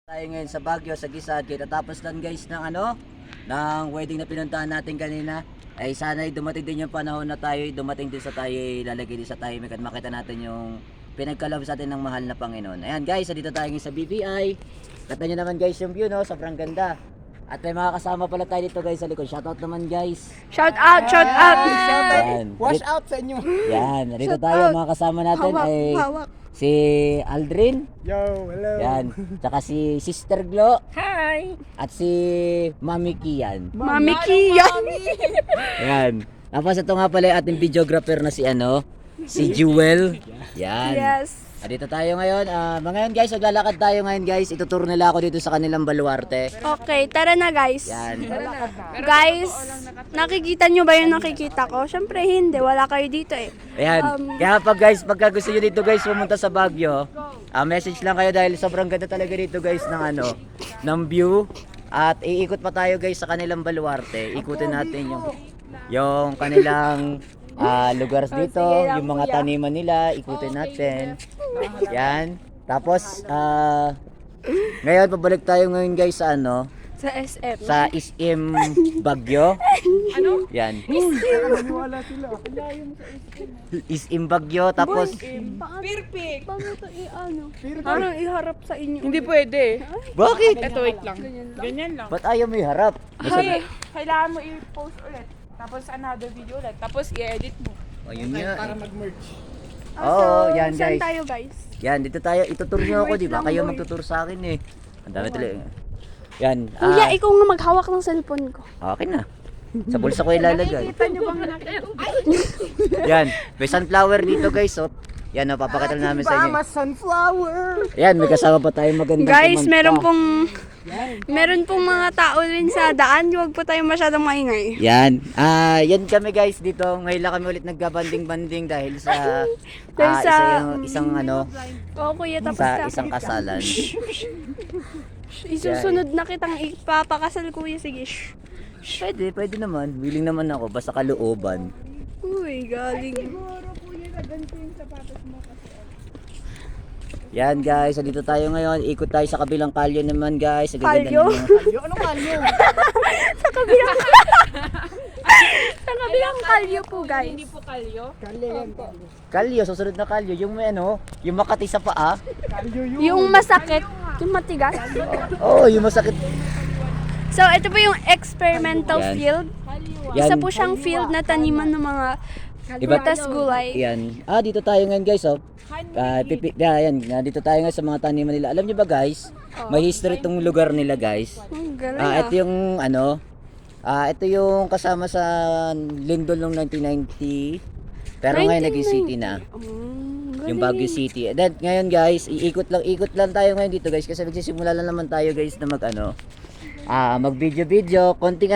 Tayo ngayon sa Baguio, sa Gisad. Tapos lang guys ng ng wedding na pinuntahan natin kanina. Ay sana'y dumating din yung panahon na tayo dumating din sa tayo, lalagay din sa tayo at makita natin yung pinagkaloob sa atin ng mahal na Panginoon. Ayan guys, dito tayo ngayon sa BPI. Kata nyo naman guys yung view, no? Sobrang ganda. At may mga kasama pala tayo dito guys sa likod. Shoutout naman guys. Shout out, shout out. Yan. Wash out sa inyo. Yan, dito Shout tayo out. mga kasama natin Hawak, ay hawak. si Aldrin. Yo, hello. Yan. Tsaka si Sister Glo. Hi. At si Mami Kian. Mami Kia. Yan. Tapos ito nga pala yung ating videographer na si si Jewel. Yan. Yes. Dito tayo ngayon. Ngayon guys, maglalakad tayo ngayon guys. Ituturo nila ako dito sa kanilang baluarte. Okay, tara na guys. Yan. Guys, nakikita nyo ba yung nakikita ko? Syempre hindi, wala kayo dito eh. Ayan. Kaya pagka gusto nyo dito guys pumunta sa Baguio, message lang kayo dahil sobrang ganda talaga dito guys ng ng view. At iikot pa tayo guys sa kanilang baluarte. Ikutin natin yung kanilang lugar dito, yung mga taniman nila, ikutin natin. Yan. Tapos ngayon pabalik tayo ngayon guys sa Sa SM. sa SM Baguio. Yan. Wala sila. SM Baguio tapos Perfect. Paano ito Parang iharap sa inyo. Hindi pwede. bakit? Ito, wait lang. Ganyan lang. Ba't ayaw mo iharap? Kasi kailangan mo i-post ulit. Tapos another video ulit. Tapos i-edit mo. Ayun nga. Para mag-merge. Oo, yan Saan guys. tayo guys? Yan, dito tayo. Ituturo nyo ako, di ba? Kayo magtuturo sa akin eh. Ang dami tuloy. Yan. Kuya, ikaw nga maghawak ng cellphone ko. Okay na. Sa bulsa ko ilalagay. Kita nyo bang nakita? Yan. May sunflower dito guys. Oh. Yan, papakatal namin sa inyo. Mama sunflower. Yan, may kasama pa tayong magandang Guys, kumanta. meron pong mga tao rin sa daan. Huwag po tayo masyadong maingay. Yan. Yan kami guys dito. Ngayon lang kami ulit nagbabanding-banding dahil sa Dahil sa- isang Oo kuya, tapos sa ka. isang kasalan. Isusunod na kitang ipapakasal kuya. Sige. Shh. Pwede naman. Willing naman ako basta kalooban. Uy, galing. Yan guys, dito tayo ngayon. Ikot tayo sa kabilang kalye naman guys. Ang gaganda Kalyo? ng mga- Yo, ano kalyo? Sa kabilang kalyo po guys. Hindi po kalyo. Kalyo yan, kalyo. Kalyo, susunod na kalyo. Yung may yung makati sa paa. Kalyo yun. Yung masakit, yung matigas. Oh, yung masakit. So, ito po yung experimental Yan. field. Yan. Isa po siyang field na taniman ng mga prutas gulay. Yan. Dito tayo ngayon guys, oh. Yan, dito tayo ngayon sa mga taniman nila. Alam niyo ba guys, may history tong lugar nila guys. Ang galing Ito yung ito yung kasama sa lindol noong 1990. Pero ngayon naging city na. Yung Baguio City. And then ngayon guys, ikot lang tayo ngayon dito guys kasi magsisimula lang naman tayo guys na mag video, konting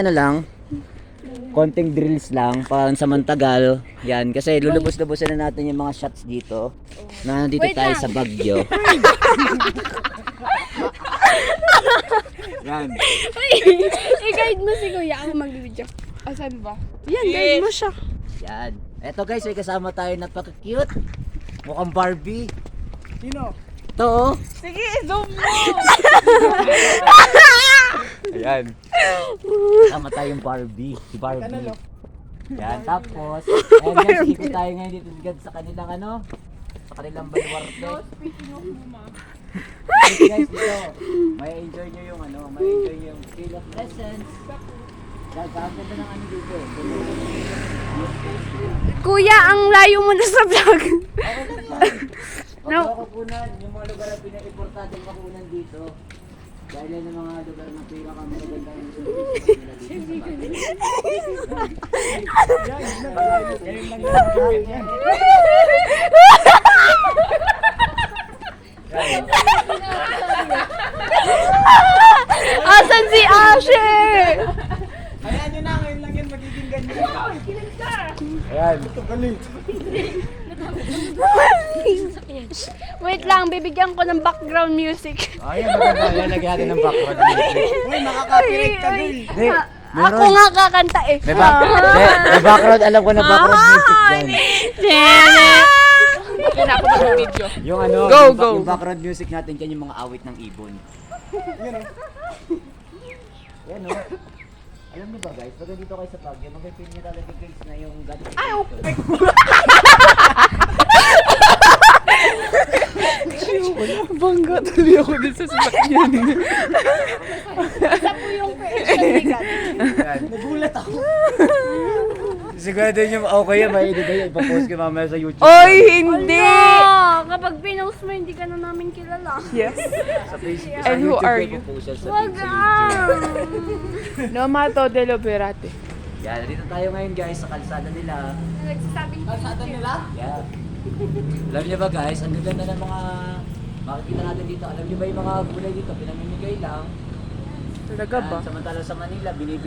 konting drills lang pang samantagal. Yan kasi lulubos-lubosin na natin yung mga shots dito. Na nandito Wait tayo lang. sa Baguio. Yan. I-guide mo si kuya ang mag-video. Asan ba? Yan, guide mo siya. Yan. Eto guys, may kasama tayo napaka-cute. Mukhang Barbie. Sino? Ito oh. Sige, zoom mo! Ayan. Kasama tayong Barbie. Si Barbie. Yan, tapos, ayan guys, ikot tayo ngayon dito sa kanilang sa kanilang baluarte. Guys, dito, may enjoy nyo yung feel of presence. Ang ganda ng dito. Kuya, ang layo mo na sa vlog. No. Kukunan, yung mga lugar na pinaka-importante makunan dito. Dahil yan yung mga lugar na pinaka-maganda yung Asan si Asher? Hayaan nyo na, ngayon lang yan magiging ganyan. Ayan. Galit. Wait lang, bibigyan ko ng background music. Ayan, maganda. Lalagyan natin ng background music. Uy, makaka-connect ka doon. Hindi. Ako nga kakanta eh. May background, alam ko na background music yan. Okay na ako mag-video. Yung ano, Go, yung, go. yung background music natin yan yung mga awit ng ibon. Yan o. Alam niyo ba guys, pag dito kayo sa Baguio, mag-feel niyo talaga guys na yung God. Ay, okay. Bangga tuloy ako din sa sasakyan. Isa po yung creation ni God. Nagulat ako. Sigurado nyo, okay yan, may edit yan. Ipapost ko mamaya sa YouTube. Oy, hindi! Ano? Kapag pinost mo, hindi ka na namin kilala. Yes. Sa Facebook. And who are you? Ipapost yan sa Wag YouTube. Nomato de Loberate. Yan, nandito tayo ngayon guys sa kalsada nila. Nagsasabing Kalsada nila? Yeah. Alam niyo ba guys, ang ganda ng mga makikita natin dito. Alam niyo ba yung mga gulay dito, pinamimigay lang. Talaga ba? Samantala sa Manila, binibili